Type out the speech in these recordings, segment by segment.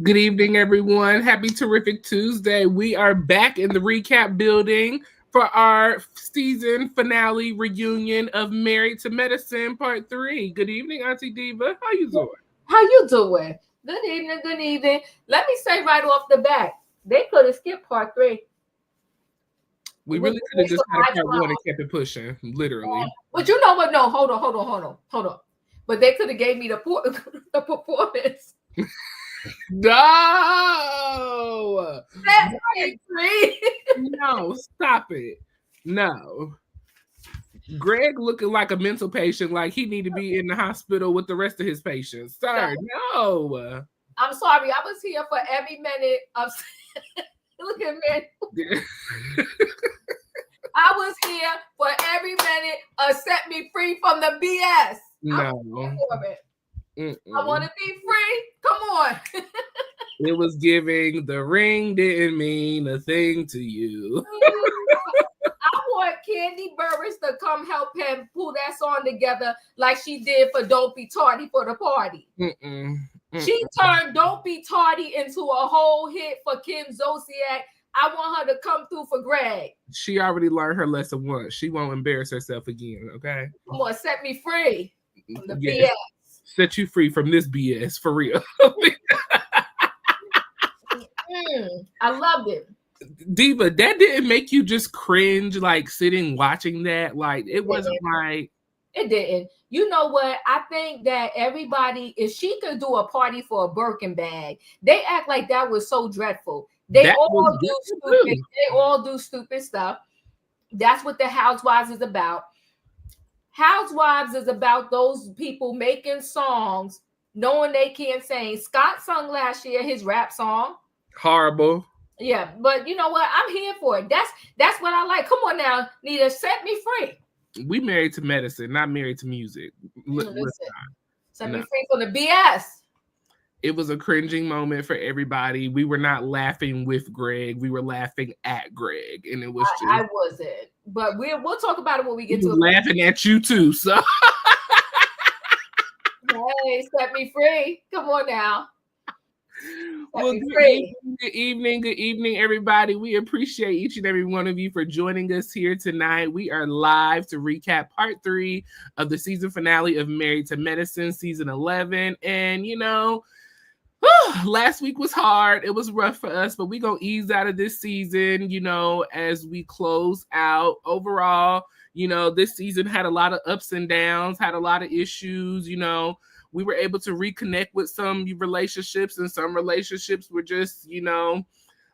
Good evening, everyone. Happy terrific Tuesday. We are back in the recap building for our season finale reunion of Married to Medicine Part 3. Good evening, Auntie Diva. How you doing? How you doing? Good evening, good evening. Let me say right off the bat, they could have skipped part three. We With really the could have just initial had a high part one and trial. kept it pushing, literally. But you know what? No, hold on. But they could have gave me the, the performance. No! Set me free. No, stop it. No. Greg looking like a mental patient, like he need to be in the hospital with the rest of his patients. Sir, no. I'm sorry. I was here for every minute of. Look at me. I was here for every minute of set me free from the BS. No. For it. I want to be free. Come on. It was giving the ring didn't mean a thing to you. I want Candy Burris to come help him pull that song together like she did for Don't Be Tardy for the Party. She turned Don't Be Tardy into a whole hit for Kim Zolciak. I want her to come through for Greg. She already learned her lesson once. She won't embarrass herself again, okay? Come on, set me free from the yes. BS. Set you free from this BS, for real. I loved it. Diva, that didn't make you just cringe, like sitting watching that? Like, it wasn't like... It didn't. You know what? I think that everybody, if she could do a party for a Birkin bag, they act like that was so dreadful. They all do stupid stuff. That's what the Housewives is about. Housewives is about those people making songs knowing they can't sing. Scott sung last year his rap song. Horrible. Yeah, but you know what? I'm here for it. That's what I like. Come on now, Nita, set me free. We married to medicine, not married to music. Set me free from the BS. It was a cringing moment for everybody. We were not laughing with Greg. We were laughing at Greg. And it was just... I wasn't. But we'll talk about it when we get to it. Laughing at you too, so... Hey, set me free. Come on now. Well, good evening, everybody. We appreciate each and every one of you for joining us here tonight. We are live to recap part 3 of the season finale of Married to Medicine, season 11. And, you know, last week was hard. It was rough for us, but we're going to ease out of this season, you know, as we close out. Overall, you know, this season had a lot of ups and downs, had a lot of issues, you know. We were able to reconnect with some relationships, and some relationships were just, you know,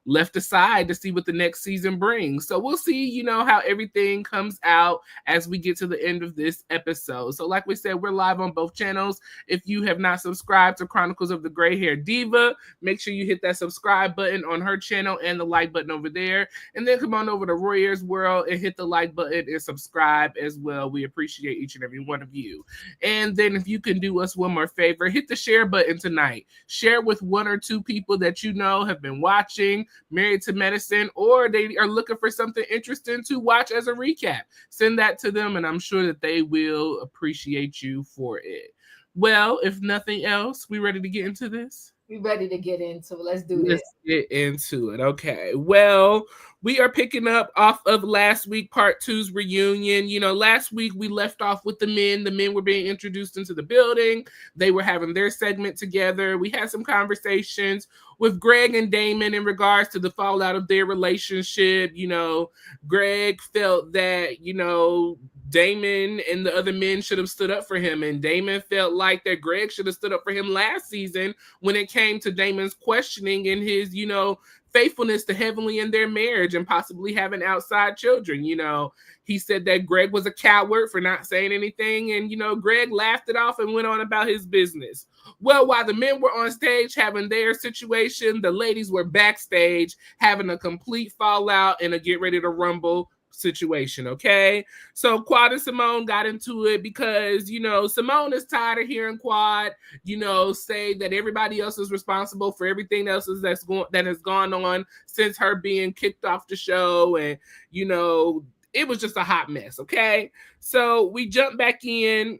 left aside to see what the next season brings. So we'll see, you know, how everything comes out as we get to the end of this episode. So like we said, we're live on both channels. If you have not subscribed to Chronicles of the Gray Hair Diva, make sure you hit that subscribe button on her channel and the like button over there. And then come on over to Royaire's World and hit the like button and subscribe as well. We appreciate each and every one of you. And then if you can do us one more favor, hit the share button tonight. Share with 1 or 2 people that you know have been watching Married to Medicine, or they are looking for something interesting to watch as a recap. Send that to them, and I'm sure that they will appreciate you for it. Well, if nothing else, we ready to get into this? We ready to get into it. Let's do this. Get into it. Okay. Well, we are picking up off of last week, part 2's reunion. You know, last week we left off with the men. The men were being introduced into the building. They were having their segment together. We had some conversations with Greg and Damon in regards to the fallout of their relationship. You know, Greg felt that, you know, Damon and the other men should have stood up for him. And Damon felt like that Greg should have stood up for him last season when it came to Damon's questioning and his, you know, faithfulness to Heavenly in their marriage and possibly having outside children. You know, he said that Greg was a coward for not saying anything. And, you know, Greg laughed it off and went on about his business. Well, while the men were on stage having their situation, the ladies were backstage having a complete fallout and a get ready to rumble situation. Okay, so Quad and Simone got into it because, you know, Simone is tired of hearing Quad, you know, say that everybody else is responsible for everything else that has gone on since her being kicked off the show. And, you know, it was just a hot mess. Okay, so we jump back in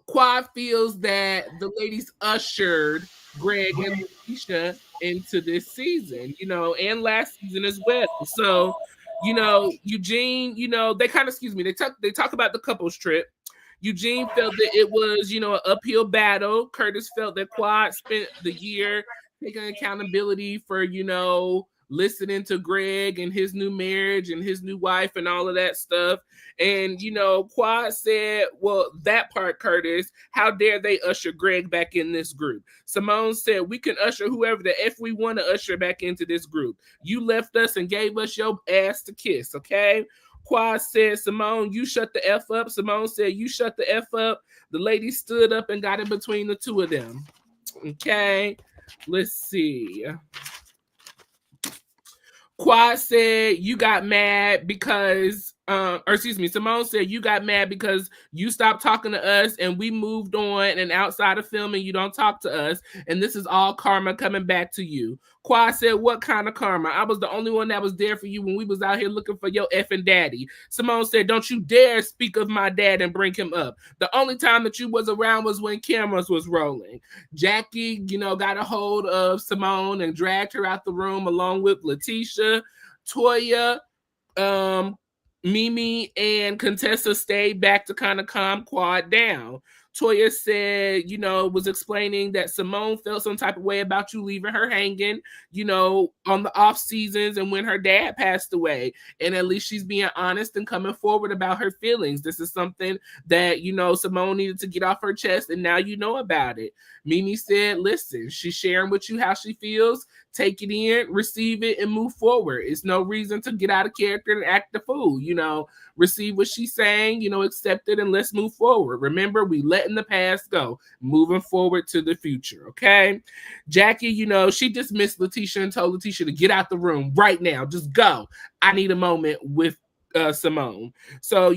Quad feels that the ladies ushered Greg and Letitia into this season, and last season as well. So, Eugene, they kind of, excuse me, they talk about the couples trip. Eugene felt that it was, an uphill battle. Curtis felt that Quad spent the year taking accountability for, listening to Greg and his new marriage and his new wife and all of that stuff. And, Quad said, well, that part, Curtis, how dare they usher Greg back in this group? Simone said, we can usher whoever the F we want to usher back into this group. You left us and gave us your ass to kiss, okay? Quad said, Simone, you shut the F up. Simone said, you shut the F up. The lady stood up and got in between the two of them. Okay, let's see. Quad said you got mad because, Simone said you got mad because you stopped talking to us and we moved on, and outside of filming, you don't talk to us, and this is all karma coming back to you. Quad said, what kind of karma? I was the only one that was there for you when we was out here looking for your effing daddy. Simone said, don't you dare speak of my dad and bring him up. The only time that you was around was when cameras was rolling. Jackie, got a hold of Simone and dragged her out the room along with Letitia. Toya, Mimi, and Contessa stayed back to kind of calm Quad down. Toya said, was explaining that Simone felt some type of way about you leaving her hanging, on the off seasons and when her dad passed away. And at least she's being honest and coming forward about her feelings. This is something that, Simone needed to get off her chest, and now you know about it. Mimi said, listen, she's sharing with you how she feels. Take it in, receive it, and move forward. It's no reason to get out of character and act the fool. Receive what she's saying, accept it, and let's move forward. Remember, we letting the past go, moving forward to the future, okay? Jackie, she dismissed Letitia and told Letitia to get out the room right now. Just go. I need a moment with Simone. So,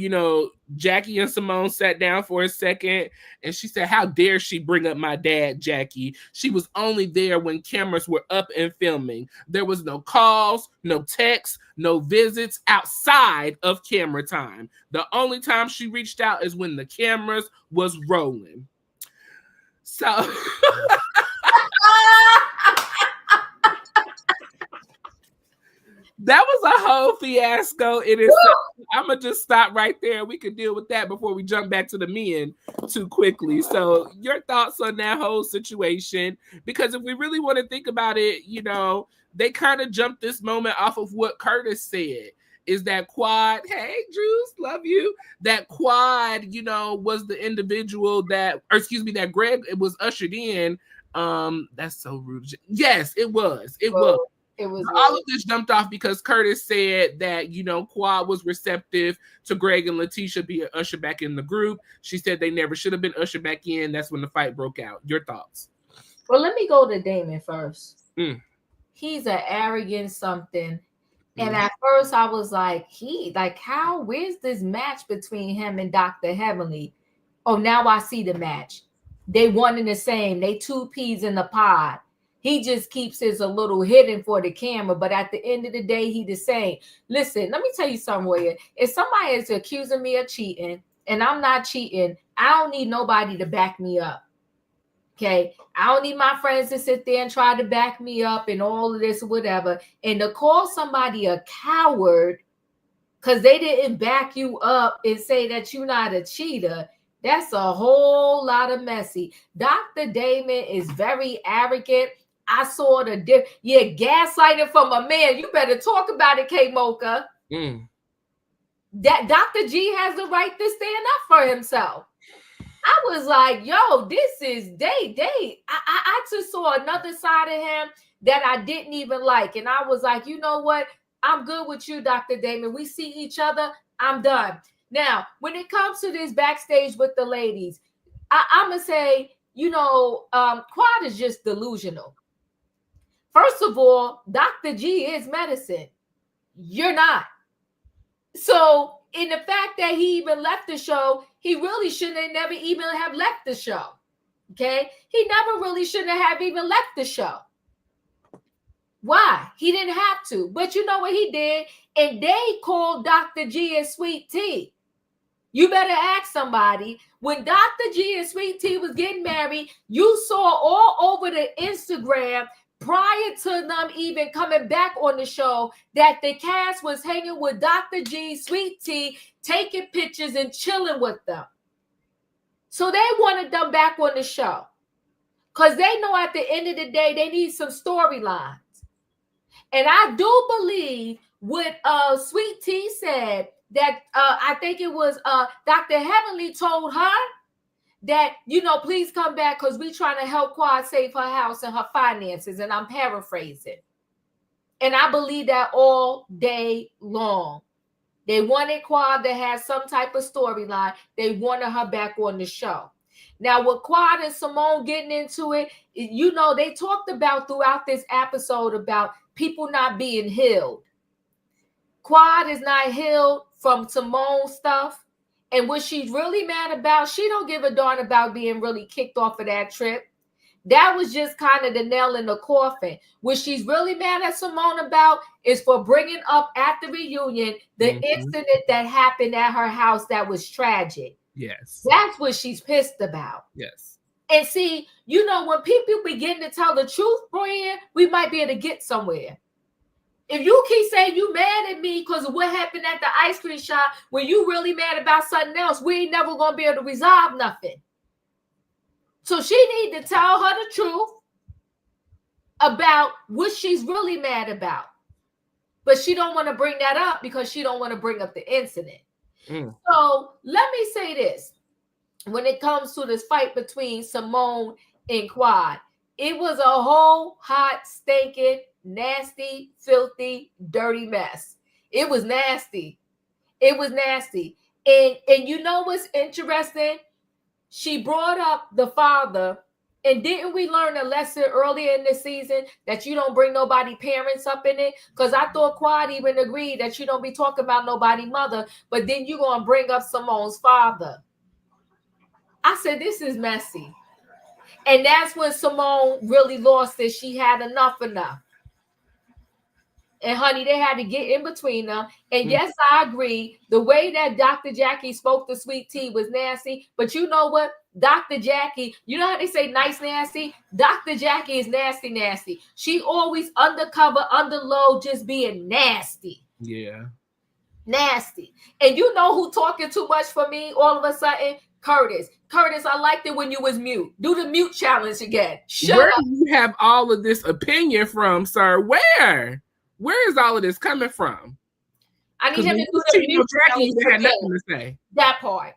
Jackie and Simone sat down for a second, and she said, how dare she bring up my dad, Jackie? She was only there when cameras were up and filming. There was no calls, no texts, no visits outside of camera time. The only time she reached out is when the cameras was rolling. So that was a whole fiasco in itself. I'm going to just stop right there. We could deal with that before we jump back to the men too quickly. So your thoughts on that whole situation? Because if we really want to think about it, they kind of jumped this moment off of what Curtis said. Is that Quad, hey, Drews, love you. That Quad, was the individual that Greg was ushered in. That's so rude. Yes, it was. It was. All of this jumped off because Curtis said that, Quad was receptive to Greg and Letitia being ushered back in the group. She said they never should have been ushered back in. That's when the fight broke out. Your thoughts? Well, let me go to Damon first. He's an arrogant something. And at first I was like, where's this match between him and Dr. Heavenly? Oh, now I see the match. They one and the same. They two peas in the pod. He just keeps his a little hidden for the camera, but at the end of the day, he the same. Listen, let me tell you something, Royaire. If somebody is accusing me of cheating and I'm not cheating, I don't need nobody to back me up. Okay, I don't need my friends to sit there and try to back me up and all of this or whatever. And to call somebody a coward because they didn't back you up and say that you're not a cheater, that's a whole lot of messy. Dr. Damon is very arrogant. I saw the gaslighting from a man. You better talk about it, K Mocha. That Dr. G has the right to stand up for himself. I was like, yo, this is I just saw another side of him that I didn't even like. And I was like, you know what? I'm good with you, Dr. Damon. We see each other. I'm done. Now, when it comes to this backstage with the ladies, I'm going to say, Quad is just delusional. First of all, Dr. G is medicine. You're not. So in the fact that he even left the show, he really shouldn't have never even have left the show. Okay? He never really shouldn't have even left the show. Why? He didn't have to. But you know what he did? And they called Dr. G a sweet tea. You better ask somebody. When Dr. G and Sweet Tea was getting married, you saw all over the Instagram prior to them even coming back on the show that the cast was hanging with Dr. G, Sweet Tea, taking pictures and chilling with them. So they wanted them back on the show because they know at the end of the day they need some storylines. And I do believe what Sweet Tea said, that I think it was Dr. Heavenly told her that, please come back because we're trying to help Quad save her house and her finances. And I'm paraphrasing. And I believe that all day long. They wanted Quad to have some type of storyline. They wanted her back on the show. Now, with Quad and Simone getting into it, they talked about throughout this episode about people not being healed. Quad is not healed from Simone stuff. And what she's really mad about, she don't give a darn about being really kicked off of that trip. That was just kind of the nail in the coffin. What she's really mad at Simone about is for bringing up at the reunion the incident that happened at her house that was tragic. Yes. That's what she's pissed about. Yes. And see, when people begin to tell the truth, Brian, we might be able to get somewhere. If you keep saying you mad at me because of what happened at the ice cream shop, when you really mad about something else, we ain't never going to be able to resolve nothing. So she need to tell her the truth about what she's really mad about. But she don't want to bring that up because she don't want to bring up the incident. So let me say this. When it comes to this fight between Simone and Quad, it was a whole hot, stinking, nasty, filthy, dirty mess. It was nasty. It was nasty. And you know what's interesting? She brought up the father. And didn't we learn a lesson earlier in the season that you don't bring nobody parents up in it? Because I thought Quad even agreed that you don't be talking about nobody mother, but then you're going to bring up Simone's father. I said, this is messy. And that's when Simone really lost it. She had enough. And honey, they had to get in between them. And yes, I agree. The way that Dr. Jackie spoke to Sweet Tea was nasty. But you know what? Dr. Jackie, you know how they say nice nasty? Dr. Jackie is nasty, nasty. She always undercover, underload, just being nasty. Yeah. Nasty. And you know who talking too much for me all of a sudden? Curtis, I liked it when you was mute. Do the mute challenge again. Where do you have all of this opinion from, sir? Where is all of this coming from? I need him to do the mute challenge had nothing to say. That part.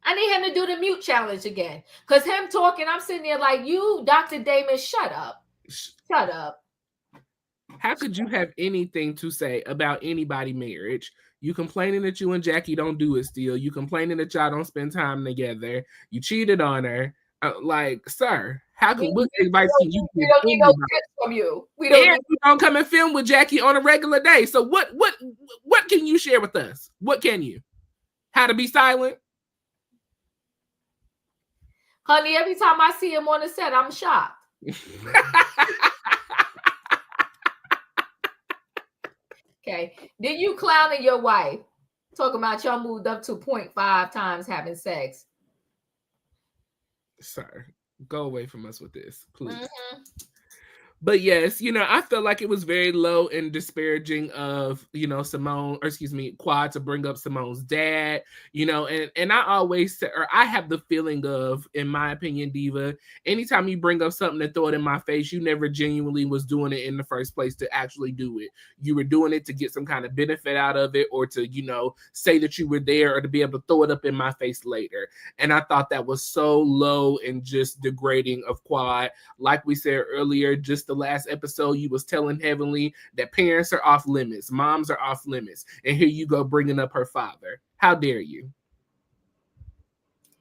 I need him to do the mute challenge again. Because him talking, I'm sitting there like, you, Dr. Damon, shut up. Shut up. How could you have anything to say about anybody's marriage? You complaining that you and Jackie don't do it still. You complaining that y'all don't spend time together. You cheated on her. Sir, what advice can you give? We don't need no tips from you. We don't come and film with Jackie on a regular day. So what can you share with us? What can you? How to be silent? Honey, every time I see him on the set, I'm shocked. Okay. Then you clowning your wife, talking about y'all moved up to 0.5 times having sex. Sir, go away from us with this, please. But yes, I felt like it was very low and disparaging of, Quad to bring up Simone's dad, and I always say, or I have the feeling of, in my opinion, Diva, anytime you bring up something to throw it in my face, you never genuinely was doing it in the first place to actually do it. You were doing it to get some kind of benefit out of it, or to, say that you were there, or to be able to throw it up in my face later. And I thought that was so low and just degrading of Quad. Like we said earlier, just the last episode, you was telling Heavenly that parents are off limits, moms are off limits, and here you go bringing up her father. How dare you?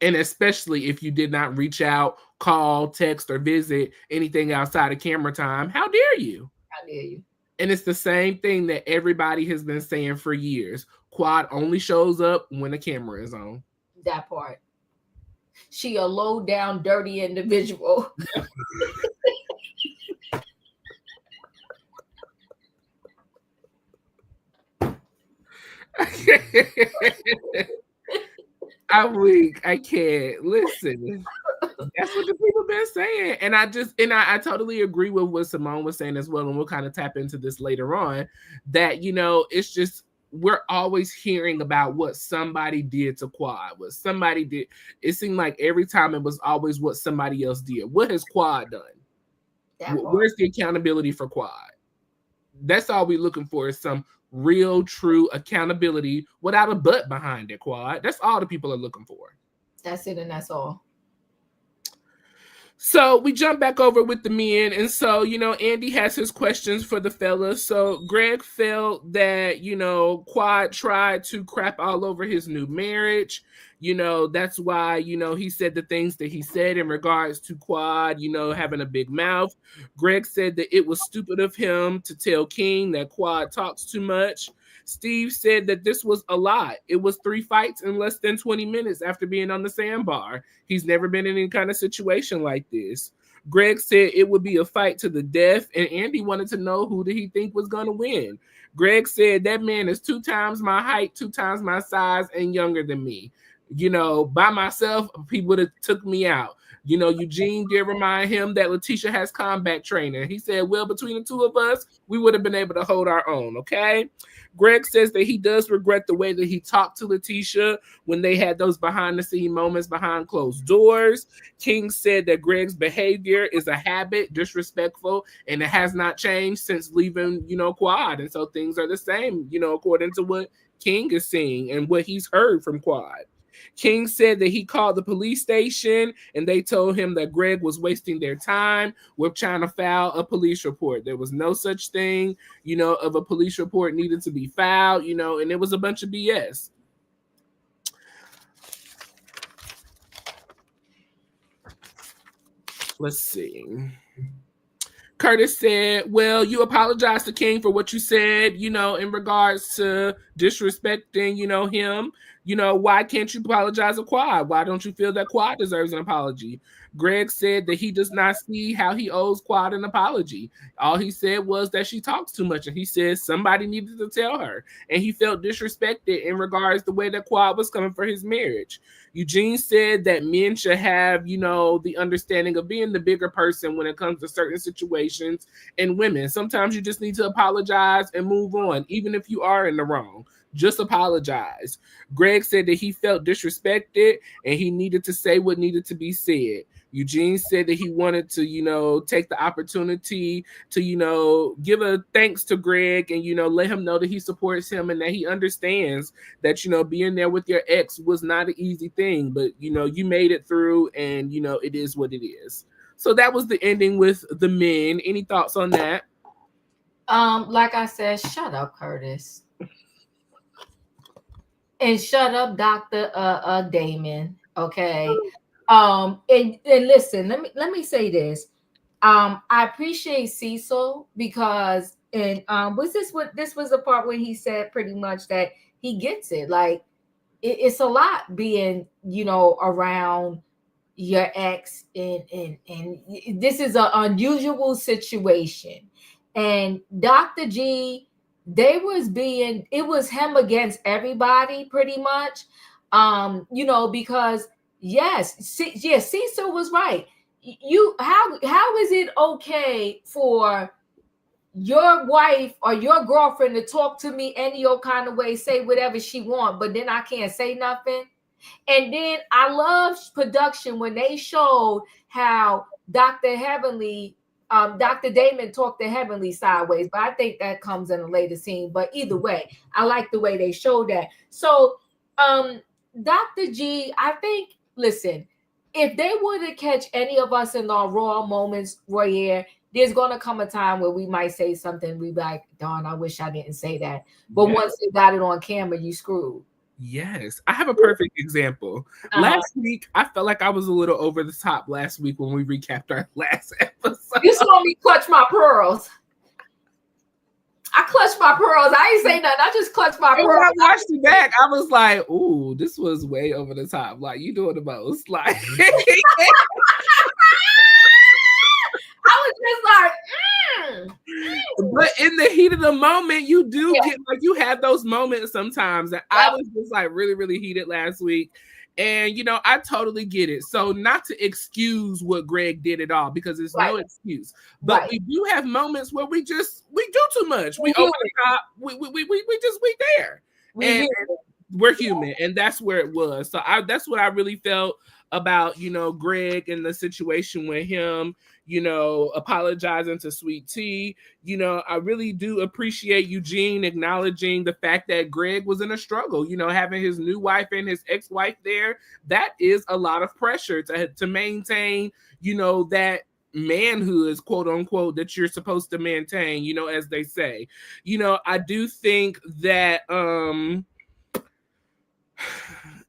And especially if you did not reach out, call, text, or visit anything outside of camera time. How dare you? How dare you? And it's the same thing that everybody has been saying for years. Quad only shows up when the camera is on. That part. She a low down, dirty individual. I'm weak. I can't. Listen. That's what the people been saying. And I totally agree with what Simone was saying as well. And we'll kind of tap into this later on. That, it's just we're always hearing about what somebody did to Quad, what somebody did. It seemed like every time it was always what somebody else did. What has Quad done? Where's the accountability for Quad? That's all we're looking for, is some real, true accountability without a butt behind it, Quad. That's all the people are looking for. That's it, and that's all. So we jump back over with the men. And so, Andy has his questions for the fellas. So Greg felt that, Quad tried to crap all over his new marriage. That's why, he said the things that he said in regards to Quad, having a big mouth. Greg said that it was stupid of him to tell King that Quad talks too much. Steve said that this was a lot. It was 3 fights in less than 20 minutes after being on the sandbar. He's never been in any kind of situation like this. Greg said it would be a fight to the death, and Andy wanted to know who did he think was going to win. Greg said that man is 2 times my height, 2 times my size, and younger than me. By myself, people would have took me out. Eugene did remind him that Letitia has combat training. He said, well, between the two of us, we would have been able to hold our own, okay? Greg says that he does regret the way that he talked to Letitia when they had those behind-the-scene moments behind closed doors. King said that Greg's behavior is a habit, disrespectful, and it has not changed since leaving, Quad. And so things are the same, according to what King is seeing and what he's heard from Quad. King said that he called the police station and they told him that Greg was wasting their time with trying to file a police report. There was no such thing, of a police report needed to be filed, and it was a bunch of BS. Let's see. Curtis said, well, you apologize to King for what you said, in regards to disrespecting, him. Why can't you apologize to Quad? Why don't you feel that Quad deserves an apology? Greg said that he does not see how he owes Quad an apology. All he said was that she talks too much, and he said somebody needed to tell her. And he felt disrespected in regards to the way that Quad was coming for his marriage. Eugene said that men should have, the understanding of being the bigger person when it comes to certain situations. And women, sometimes you just need to apologize and move on, even if you are in the wrong. Just apologize. Greg said that he felt disrespected and he needed to say what needed to be said. Eugene said that he wanted to, take the opportunity to, give a thanks to Greg and, let him know that he supports him and that he understands that, being there with your ex was not an easy thing, but, you made it through and, it is what it is. So that was the ending with the men. Any thoughts on that? Like I said, shut up, Curtis. And shut up, Dr. Damon. Okay. And listen, let me say this. I appreciate Cecil because this was the part where he said pretty much that he gets it. Like it's a lot being, around your ex and this is an unusual situation. And Dr. G, it was him against everybody pretty much. Because Cecil was right. How is it okay for your wife or your girlfriend to talk to me any old kind of way, say whatever she want, but then I can't say nothing? And then I love production when they showed how Dr. Damon talked to Heavenly sideways, but I think that comes in a later scene. But either way, I like the way they showed that. So, Dr. G, I think, listen, if they were to catch any of us in our raw moments, Royaire, there's going to come a time where we might say something, we be like, darn, I wish I didn't say that. But once they got it on camera, you screwed. Yes, I have a perfect example. Last week, I felt like I was a little over the top last week when we recapped our last episode. You saw me clutch my pearls. I clutched my pearls. I ain't say nothing. I just clutched my pearls. When I watched it back, I was like, ooh, this was way over the top. Like, you doing the most. Like, I was just like, But in the heat of the moment, you do get like you have those moments sometimes. And I was just like really, really heated last week. And I totally get it. So not to excuse what Greg did at all, because there's no excuse. But we do have moments where we do too much. We over the top. We there. And we're human, and that's where it was. So that's what I really felt about Greg and the situation with him, apologizing to Sweet Tea. I really do appreciate Eugene acknowledging the fact that Greg was in a struggle, having his new wife and his ex-wife there. That is a lot of pressure to maintain, that manhood, quote unquote, that you're supposed to maintain, as they say. I do think that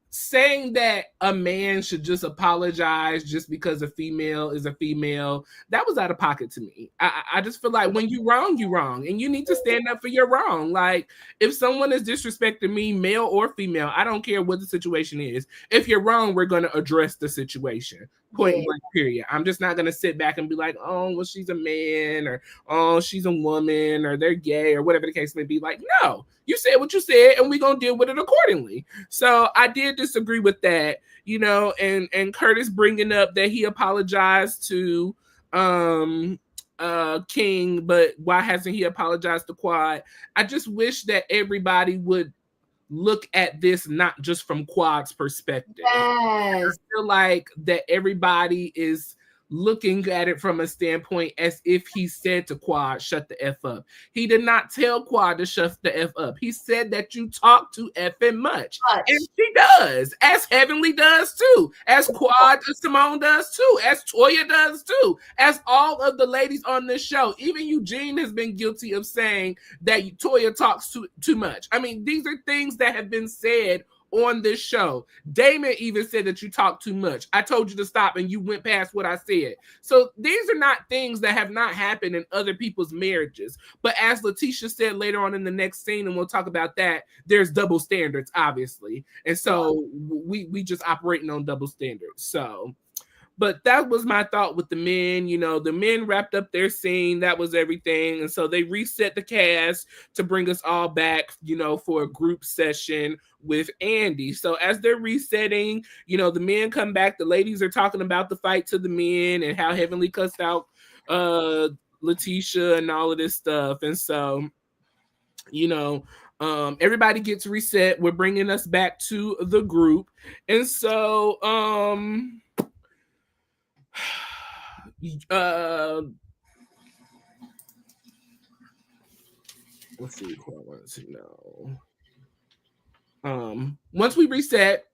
saying that a man should just apologize just because a female is a female, that was out of pocket to me. I just feel like when you wrong, and you need to stand up for your wrong. Like, if someone is disrespecting me, male or female, I don't care what the situation is. If you're wrong, we're going to address the situation. Point blank, period. I'm just not going to sit back and be like, oh, well, she's a man, or oh, she's a woman, or they're gay, or whatever the case may be. Like, no, you said what you said, and we're going to deal with it accordingly. So I did disagree with that, and Curtis bringing up that he apologized to King, but why hasn't he apologized to Quad? I just wish that everybody would look at this not just from Quad's perspective. I feel like that everybody is looking at it from a standpoint as if he said to Quad, shut the F up. He did not tell Quad to shut the F up. He said that you talk too effing much. And she does, as Heavenly does too, as Quad and Simone does too, as Toya does too, as all of the ladies on this show. Even Eugene has been guilty of saying that Toya talks too much. I mean, these are things that have been said on this show. Damon even said that you talk too much. I told you to stop and you went past what I said. So these are not things that have not happened in other people's marriages. But as Letitia said later on in the next scene, and we'll talk about that, there's double standards, obviously. And so we just operating on double standards. So, but that was my thought with the men. The men wrapped up their scene. That was everything. And so they reset the cast to bring us all back, for a group session with Andy. So as they're resetting, the men come back. The ladies are talking about the fight to the men and how Heavenly cussed out Letitia and all of this stuff. And so, everybody gets reset. We're bringing us back to the group. And so, let's see who I wanted to know. Once we reset,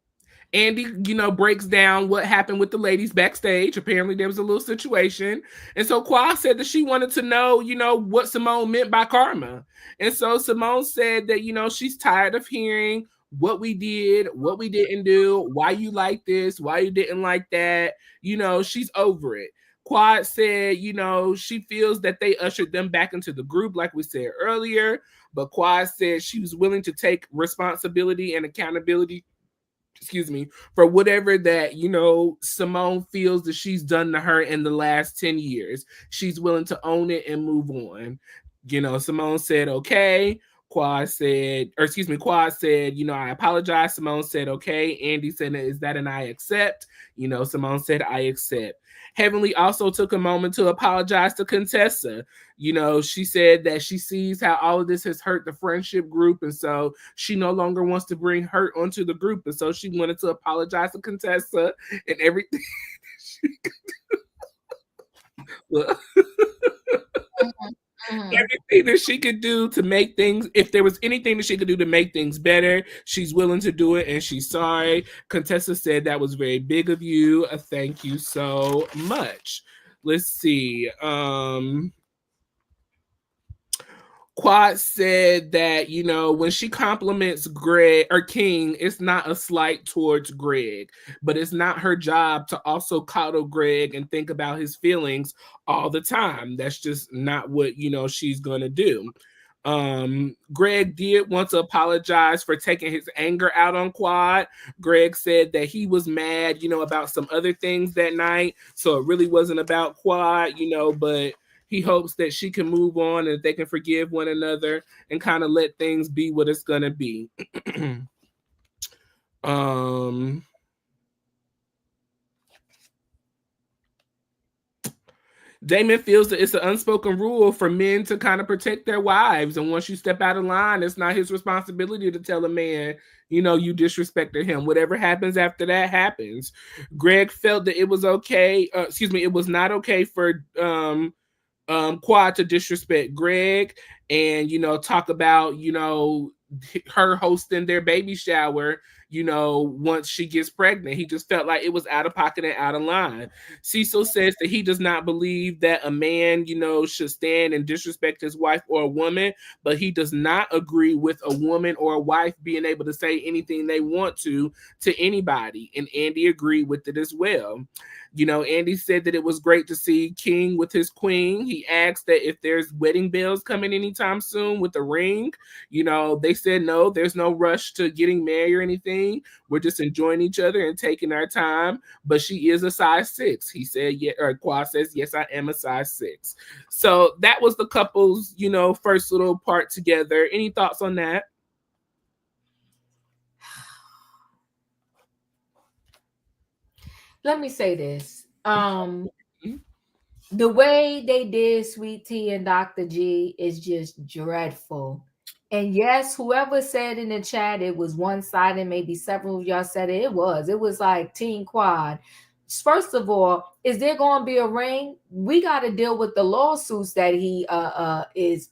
Andy, breaks down what happened with the ladies backstage. Apparently there was a little situation. And so Quad said that she wanted to know, what Simone meant by karma. And so Simone said that, she's tired of hearing what we did, what we didn't do, why you like this, why you didn't like that. She's over it. Quad said, she feels that they ushered them back into the group, like we said earlier. But Quad said she was willing to take responsibility and accountability, for whatever that, Simone feels that she's done to her in the last 10 years. She's willing to own it and move on. Simone said, okay. Quad said, I apologize. Simone said, okay. Andy said, is that an I accept? Simone said, I accept. Heavenly also took a moment to apologize to Contessa. She said that she sees how all of this has hurt the friendship group, and so she no longer wants to bring hurt onto the group, and so she wanted to apologize to Contessa and everything she could do. Everything that she could do to make things, if there was anything that she could do to make things better, she's willing to do it, and she's sorry. Contessa said that was very big of you. Thank you so much. Let's see. Quad said that, when she compliments Greg or King, it's not a slight towards Greg, but it's not her job to also coddle Greg and think about his feelings all the time. That's just not what, she's going to do. Greg did want to apologize for taking his anger out on Quad. Greg said that he was mad, about some other things that night. So it really wasn't about Quad, but he hopes that she can move on and they can forgive one another and kind of let things be what it's gonna be. Damon feels that it's an unspoken rule for men to kind of protect their wives. And once you step out of line, it's not his responsibility to tell a man, you disrespected him. Whatever happens after that happens. Greg felt that it was okay. It was not okay for Quad to disrespect Greg and, talk about, her hosting their baby shower, once she gets pregnant. He just felt like it was out of pocket and out of line. Cecil says that he does not believe that a man, should stand and disrespect his wife or a woman, but he does not agree with a woman or a wife being able to say anything they want to anybody. And Andy agreed with it as well. Andy said that it was great to see King with his queen. He asked that if there's wedding bells coming anytime soon with a ring. They said no, there's no rush to getting married or anything. We're just enjoying each other and taking our time. But she is a size 6. He said, yeah, or Quad says, yes, I am a size 6. So that was the couple's, first little part together. Any thoughts on that? Let me say this. The way they did Sweet Tea and Dr. G is just dreadful. And yes, whoever said in the chat it was one-sided, maybe several of y'all said it. It was like Team Quad. First of all, is there going to be a ring? We got to deal with the lawsuits that he is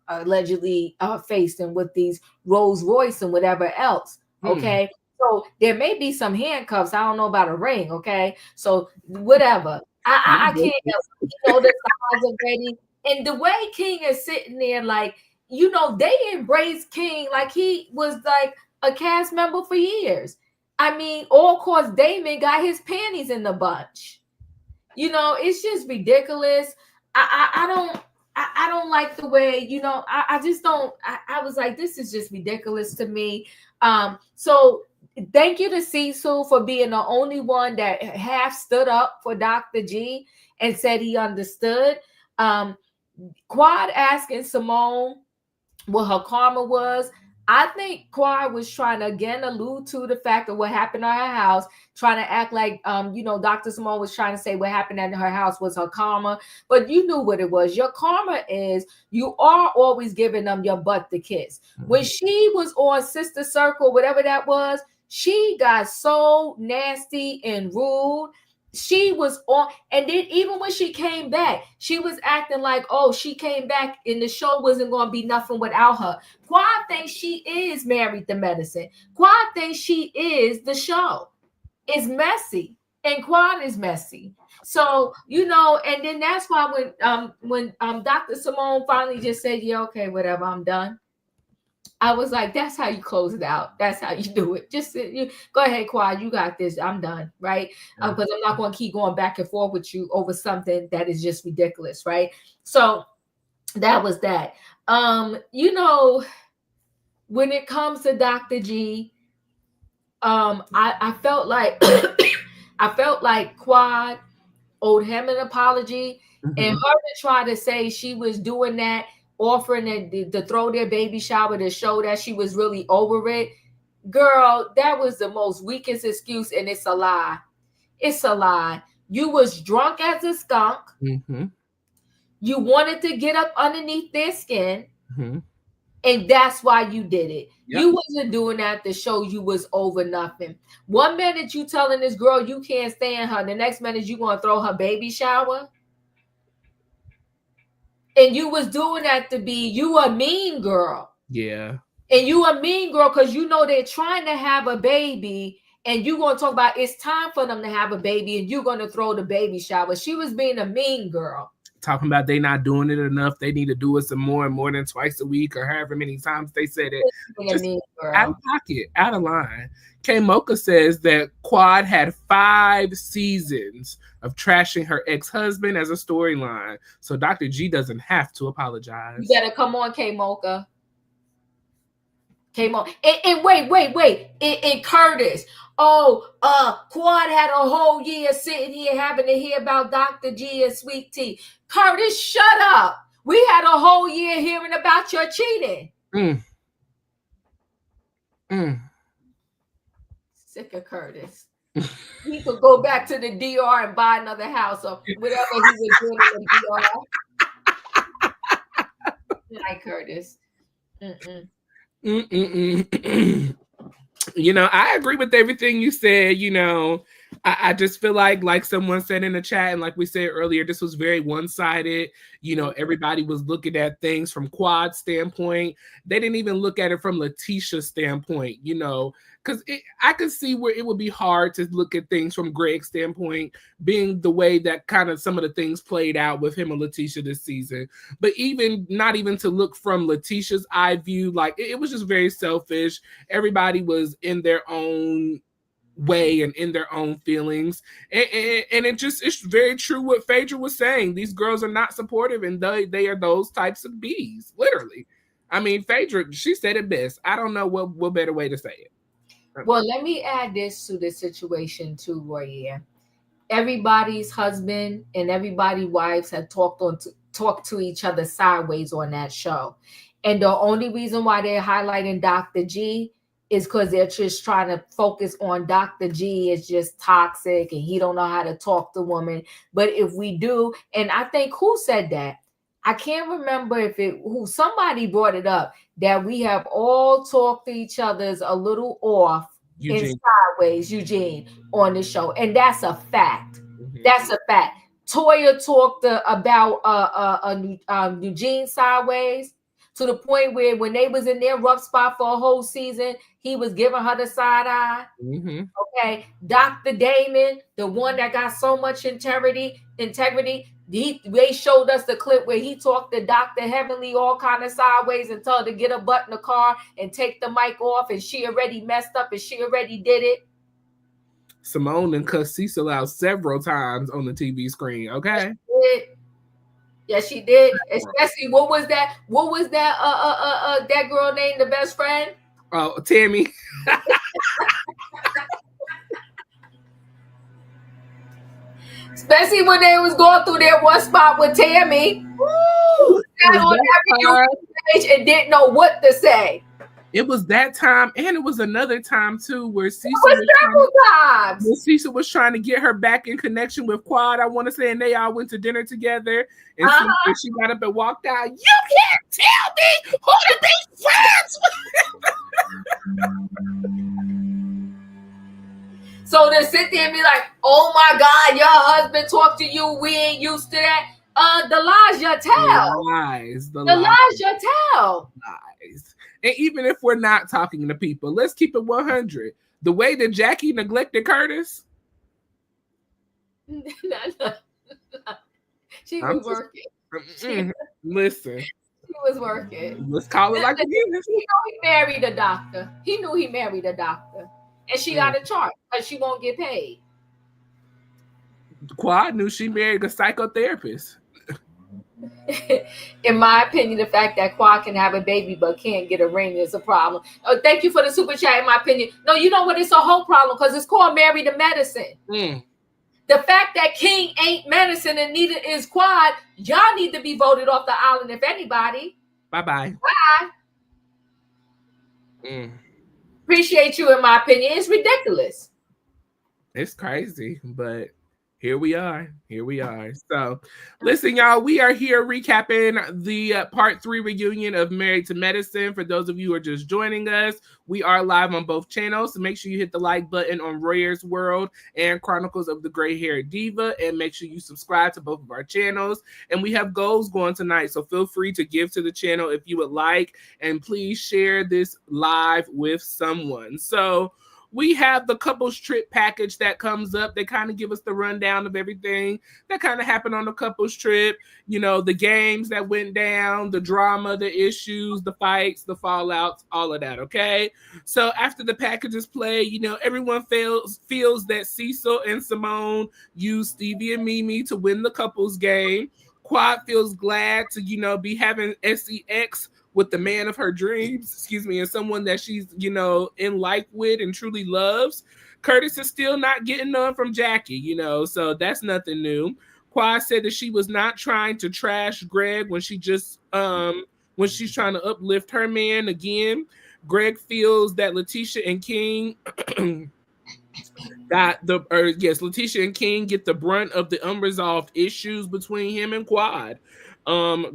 allegedly facing with these Rolls Royce and whatever else. Okay. So there may be some handcuffs. I don't know about a ring. Okay. So whatever. I can't help the size of Betty. And the way King is sitting there, like, they embraced King like he was like a cast member for years. I mean, all course Damon got his panties in the bunch. It's just ridiculous. I don't like the way, I just don't. I was like, this is just ridiculous to me. So thank you to Cecil for being the only one that half stood up for Dr. G and said he understood. Quad asking Simone what her karma was. I think Quad was trying to again allude to the fact of what happened at her house, trying to act like, Dr. Simone was trying to say what happened at her house was her karma, but you knew what it was. Your karma is you are always giving them your butt to kiss. When she was on Sister Circle, whatever that was, she got so nasty and rude. She was on, and then even when she came back, she was acting like, oh, she came back and the show wasn't going to be nothing without her. Quad thinks she is Married to Medicine. Quad thinks she is the show. It's messy, and Quad is messy. So, and then that's why when Dr. Simone finally just said, yeah, okay, whatever, I'm done. I was like, that's how you close it out. That's how you do it. Just go ahead, Quad. You got this. I'm done, right? Because I'm not going to keep going back and forth with you over something that is just ridiculous, right? So that was that. When it comes to Dr. G, I felt like Quad owed him an apology, and her to try to say she was doing that, offering to throw their baby shower to show that she was really over it. Girl, that was the most weakest excuse, and it's a lie. It's a lie. You was drunk as a skunk. You wanted to get up underneath their skin, and that's why you did it. Yep. You wasn't doing that to show you was over nothing. One minute you telling this girl you can't stand her, the next minute you going to throw her baby shower. And you was doing that to be, you a mean girl. Yeah. And you a mean girl because they're trying to have a baby, and you going to talk about it's time for them to have a baby, and you're going to throw the baby shower. She was being a mean girl. Talking about they not doing it enough. They need to do it some more than twice a week or however many times they said it. Just out of pocket, out of line. K Mocha says that Quad had 5 seasons of trashing her ex-husband as a storyline. So Dr. G doesn't have to apologize. You better come on, K Mocha. K Mocha. And wait. And Curtis. Quad had a whole year sitting here having to hear about Dr. G and Sweet Tea. Curtis, shut up. We had a whole year hearing about your cheating. Sick of Curtis. He could go back to the DR and buy another house or whatever he was doing in the DR. Like Curtis. You know, I agree with everything you said. You know, I just feel like someone said in the chat, and like we said earlier, this was very one-sided. You know, everybody was looking at things from Quad's standpoint. They didn't even look at it from Letitia's standpoint, you know, because I could see where it would be hard to look at things from Greg's standpoint, being the way that kind of some of the things played out with him and Letitia this season. But even not even to look from Letitia's eye view, like it was just very selfish. Everybody was in their own way and in their own feelings, and it's very true what Phaedra was saying. These girls are not supportive, and they are those types of bees, literally. I mean, Phaedra, she said it best. I don't know what better way to say it. Well, let me add this to the situation too, Royaire. Everybody's husband and everybody's wives had talked to each other sideways on that show, and the only reason why they're highlighting Dr. G is because they're just trying to focus on Dr. G is just toxic and he don't know how to talk to women. But if we do, and I think who said that? I can't remember who somebody brought it up that we have all talked to each other's a little off and sideways, Eugene, on the show. And that's a fact. That's a fact. Toya talked about Eugene sideways to the point where when they was in their rough spot for a whole season, he was giving her the side eye. Okay. Dr. Damon, the one that got so much integrity, they showed us the clip where he talked to Dr. Heavenly all kind of sideways and told her to get her butt in the car and take the mic off, and she already messed up and she already did it. Simone and cussed Cecil out several times on the TV screen. Okay. Yes, she did. Especially what was that that girl named the best friend? Oh, Tammy. Especially when they was going through their one spot with Tammy. Woo! Sat on every stage and didn't know what to say. It was that time, and it was another time too where Cecil was trying to get her back in connection with Quad, I want to say, and they all went to dinner together, and she got up and walked out. You can't tell me who to be friends with. So to sit there and be like, "Oh my God, your husband talked to you. We ain't used to that." The lies you tell. The lies you tell. Lies. And even if we're not talking to people, let's keep it 100. The way that Jackie neglected Curtis. She was working. Listen. She was working. Let's call it like it is. He knew he married a doctor. And she got a chart because she won't get paid. Quad knew she married a psychotherapist. In my opinion, the fact that Quad can have a baby but can't get a ring is a problem. Oh, thank you for the super chat. In my opinion, no, you know what? It's a whole problem because it's called Married to Medicine. The fact that King ain't medicine and neither is Quad, y'all need to be voted off the island. If anybody, bye. Appreciate you. In my opinion, it's ridiculous. It's crazy, but. Here we are. So, listen, y'all, we are here recapping the part 3 reunion of Married to Medicine. For those of you who are just joining us, we are live on both channels. So make sure you hit the like button on Royaire's World and Chronicles of the Gray Haired Diva. And make sure you subscribe to both of our channels. And we have goals going tonight. So feel free to give to the channel if you would like. And please share this live with someone. So, we have the couples trip package that comes up. They kind of give us the rundown of everything that kind of happened on the couples trip. You know, the games that went down, the drama, the issues, the fights, the fallouts, all of that, okay? So after the packages play, you know, everyone feels that Cecil and Simone used Stevie and Mimi to win the couples game. Quad feels glad to, you know, be having SEX with the man of her dreams, and someone that she's, in like with and truly loves, Curtis is still not getting none from Jackie, so that's nothing new. Quad said that she was not trying to trash Greg when she's trying to uplift her man again. Greg feels that Letitia and King Letitia and King get the brunt of the unresolved issues between him and Quad.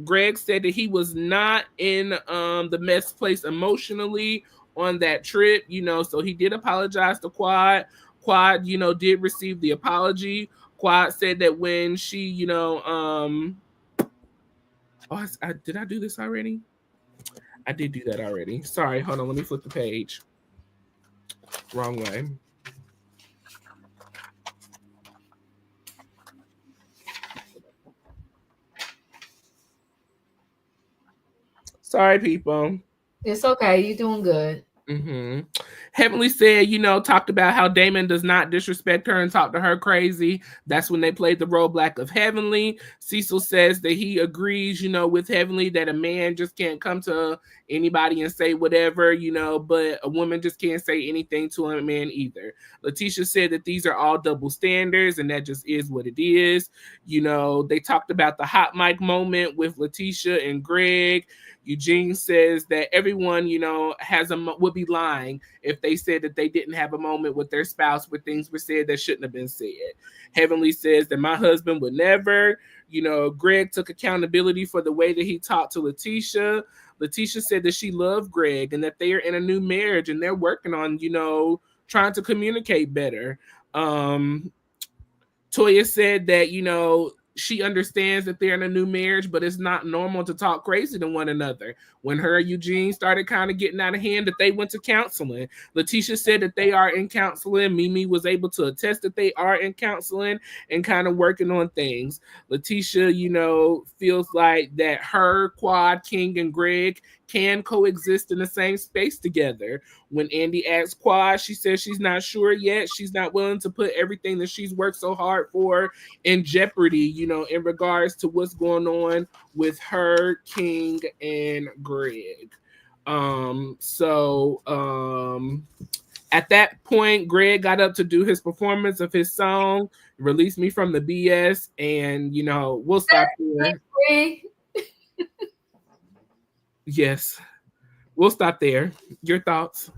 Greg said that he was not in the best place emotionally on that trip, so he did apologize to Quad. Quad, did receive the apology. Quad said that when she, did I do this already? I did do that already. Sorry, hold on, let me flip the page. Wrong way. Sorry, people. It's okay. You're doing good. Mm-hmm. Heavenly said, talked about how Damon does not disrespect her and talk to her crazy. That's when they played the role black of Heavenly. Cecil says that he agrees, with Heavenly that a man just can't come to anybody and say whatever, but a woman just can't say anything to a man either. Letitia said that these are all double standards and that just is what it is. They talked about the hot mic moment with Letitia and Greg. Eugene says that everyone, would be lying if they said that they didn't have a moment with their spouse where things were said that shouldn't have been said. Heavenly says that my husband would never. Greg took accountability for the way that he talked to Letitia. Letitia said that she loved Greg and that they are in a new marriage and they're working on, trying to communicate better. Toya said that, she understands that they're in a new marriage, but it's not normal to talk crazy to one another. When her and Eugene started kind of getting out of hand, that they went to counseling. Letitia said that they are in counseling. Mimi was able to attest that they are in counseling and kind of working on things. Letitia, feels like that her, Quad, King, and Greg can coexist in the same space together. When Andy asks Quad, she says she's not sure yet. She's not willing to put everything that she's worked so hard for in jeopardy, in regards to what's going on with her, King, and Greg. At that point, Greg got up to do his performance of his song, Release Me from the BS, and we'll stop there. Yes, we'll stop there. Your thoughts?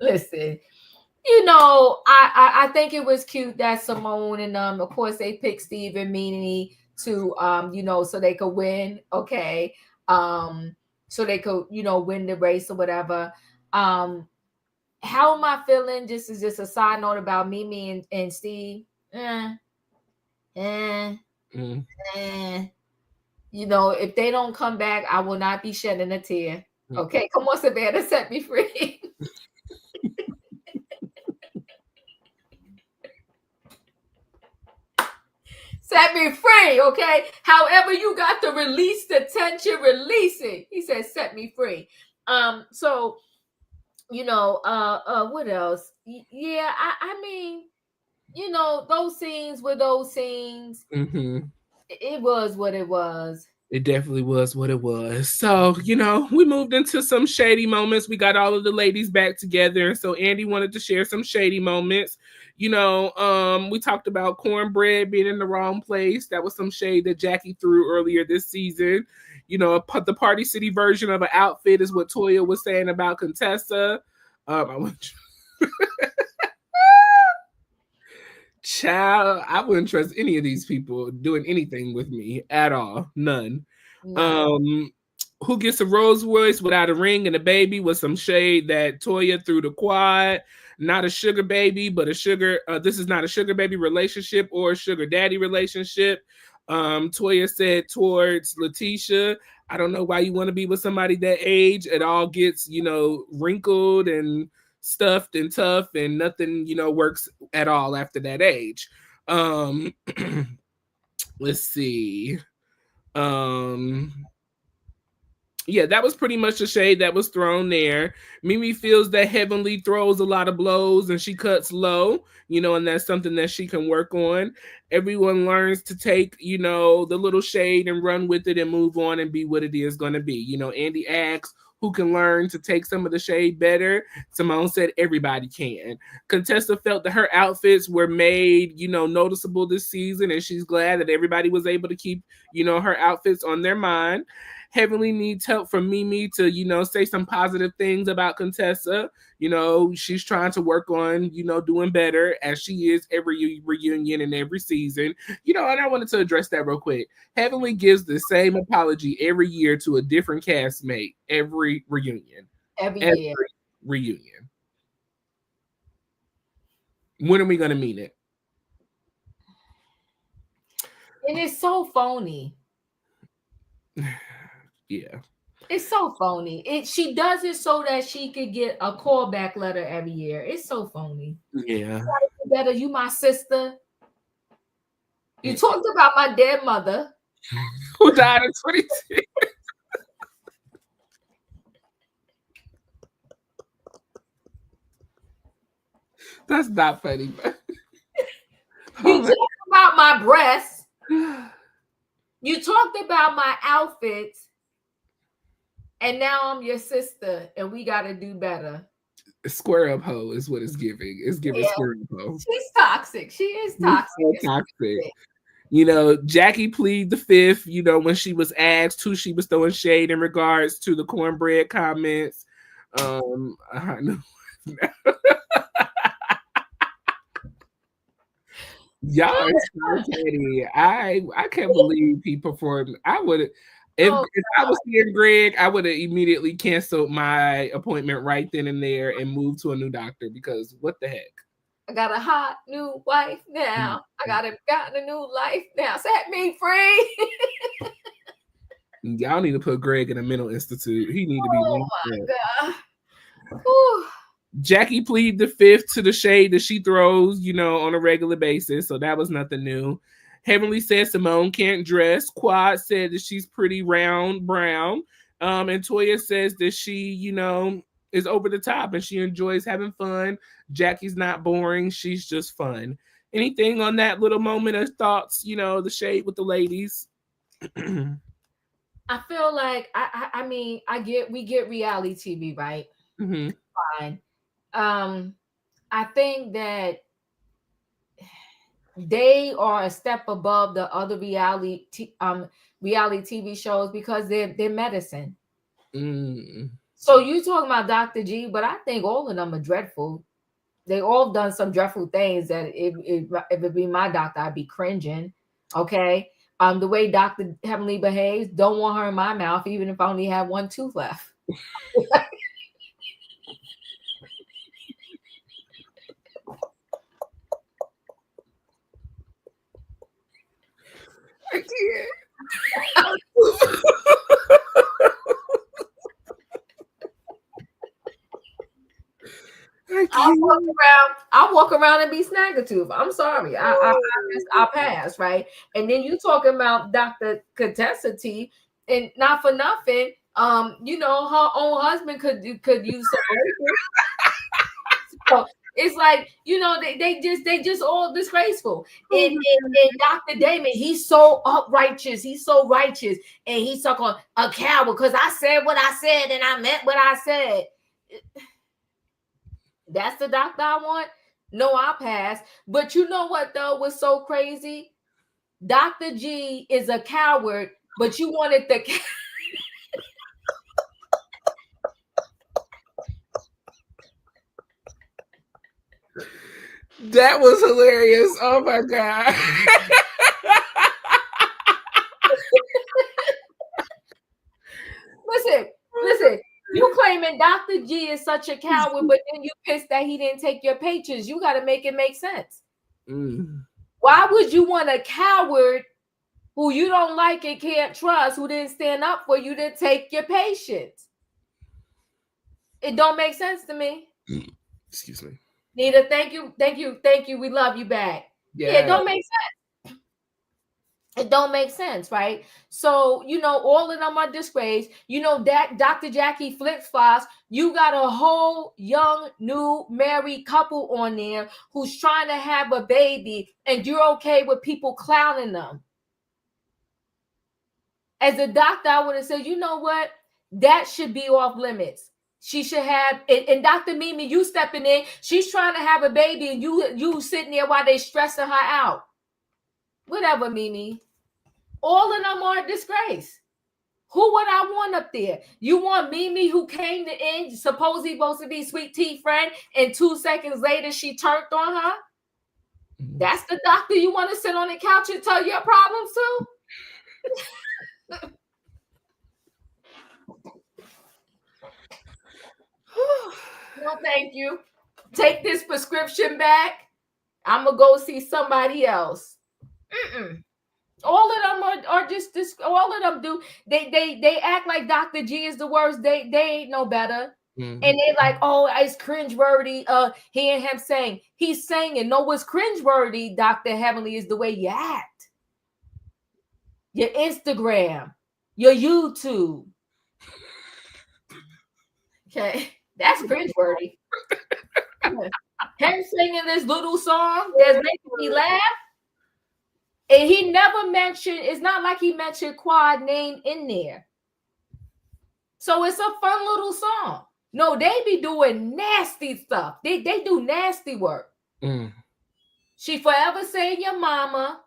Listen, I think it was cute that Simone and of course they picked Steve and Meanie to so they could win. Okay. So they could, win the race or whatever. How am I feeling? Just as just a side note about Mimi and Steve. If they don't come back, I will not be shedding a tear. Okay, come on, Savannah, set me free. Set me free, okay? However you got to release the tension, release it. He said, set me free. So, what else? Yeah, I mean, those scenes were those scenes. Mm-hmm. It was what it was. It definitely was what it was. So, we moved into some shady moments. We got all of the ladies back together. So Andy wanted to share some shady moments. We talked about cornbread being in the wrong place. That was some shade that Jackie threw earlier this season. The Party City version of an outfit is what Toya was saying about Contessa. Child, I wouldn't trust any of these people doing anything with me at all. None. No. Who gets a Rolls Royce without a ring and a baby was some shade that Toya threw the Quad. Not a sugar baby, but this is not a sugar baby relationship or a sugar daddy relationship. Toya said towards Letitia, I don't know why you want to be with somebody that age. It all gets, wrinkled and stuffed and tough and nothing, works at all after that age. Let's see. Yeah, that was pretty much the shade that was thrown there. Mimi feels that Heavenly throws a lot of blows and she cuts low, and that's something that she can work on. Everyone learns to take, the little shade and run with it and move on and be what it is going to be. Andy asks who can learn to take some of the shade better. Simone said everybody can. Contessa felt that her outfits were made, noticeable this season, and she's glad that everybody was able to keep, her outfits on their mind. Heavenly needs help from Mimi to, say some positive things about Contessa. She's trying to work on, doing better as she is every reunion and every season. And I wanted to address that real quick. Heavenly gives the same apology every year to a different castmate every reunion. Every year. Reunion. When are we going to mean it? And it's so phony. Yeah. It's so phony. She does it so that she could get a callback letter every year. It's so phony. Yeah. Better, you my sister. You talked about my dead mother. Who died in 2010. That's not funny, but you talked about my breasts. You talked about my outfits. And now I'm your sister, and we got to do better. Square up hoe is what it's giving. It's giving square up hoe. She's toxic. She is toxic. So toxic. Jackie plead the fifth, when she was asked who she was throwing shade in regards to the cornbread comments. I know. Y'all are so petty. I can't believe he performed. I would if I was seeing Greg, I would have immediately canceled my appointment right then and there and moved to a new doctor because what the heck? I got a hot new wife now. I gotten a new life now. Set me free. Y'all need to put Greg in a mental institute. He need to be. Oh my god. Whew. Jackie plead the fifth to the shade that she throws, on a regular basis. So that was nothing new. Heavenly said Simone can't dress. Quad said that she's pretty round brown. And Toya says that she, is over the top and she enjoys having fun. Jackie's not boring. She's just fun. Anything on that little moment of thoughts, the shade with the ladies? I feel like I mean we get reality TV, right? Mm-hmm. Fine. I think that they are a step above the other reality TV shows because they're medicine. So you talking about Dr. G, but I think all of them are dreadful. They all done some dreadful things that if it be my doctor, I'd be cringing. Okay. The way Dr. Heavenly behaves, don't want her in my mouth, even if I only have one tooth left. I can't. I'll walk around and be Snaggletooth. I'm sorry. I'll pass, right? And then you talking about Dr. Contessa T, and not for nothing, her own husband could use some. So it's like, they just all disgraceful. And Dr. Damon, he's so uprighteous, he's so righteous, and he's stuck on a coward because I said what I said and I meant what I said. That's the doctor I want. No, I'll pass. But you know what though was so crazy? Dr. G is a coward, but you wanted the That was hilarious. Oh my god. Listen. You claiming Dr. G is such a coward, but then you pissed that he didn't take your pictures. You got to make it make sense. Why would you want a coward who you don't like and can't trust, who didn't stand up for you to take your patients? It don't make sense to me. Excuse me. Nita, thank you. We love you back. Yeah, it don't make sense. It don't make sense, right? So, all of them are disgraced. That Dr. Jackie flip-flops. You got a whole young, new, married couple on there who's trying to have a baby, and you're okay with people clowning them. As a doctor, I would have said, you know what? That should be off limits. She should have, and Dr. Mimi, you stepping in. She's trying to have a baby, and you sitting there while they stressing her out. Whatever, Mimi. All of them are a disgrace. Who would I want up there? You want Mimi, who came to end, supposedly supposed to be Sweet Tea friend, and 2 seconds later she turned on her? That's the doctor you want to sit on the couch and tell your problems to? No, thank you. Take this prescription back. I'm going to go see somebody else. All of them are just this. All of them do. They act like Dr. G is the worst. They ain't no better. And they like, oh, it's cringeworthy. Hearing him saying, he's singing. No, what's cringeworthy, Dr. Heavenly, is the way you act. Your Instagram, your YouTube. Okay, that's cringeworthy. Him singing this little song that's making me laugh. And he never mentioned, it's not like he mentioned Quad name in there. So it's a fun little song. No, they be doing nasty stuff. They do nasty work. She forever saying your mama.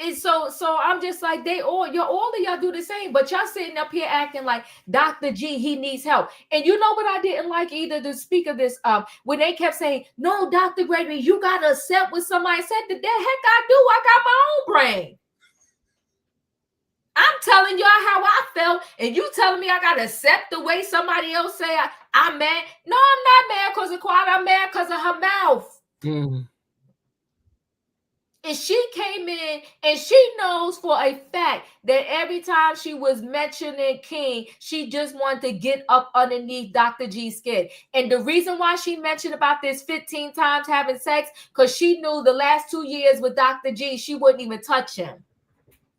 And so I'm just like, all of y'all do the same, but y'all sitting up here acting like Dr. G, he needs help. And you know what I didn't like either, the speaker this when they kept saying, no, Dr. Gregory, you gotta accept what somebody said. The heck I do. I got my own brain. I'm telling y'all how I felt, and you telling me I gotta accept the way somebody else say I'm mad. No, I'm not mad because of Quad. I'm mad because of her mouth. And she came in and she knows for a fact that every time she was mentioning King, she just wanted to get up underneath Dr. G's skin. And the reason why she mentioned about this 15 times having sex, because she knew the last 2 years with Dr. G, she wouldn't even touch him.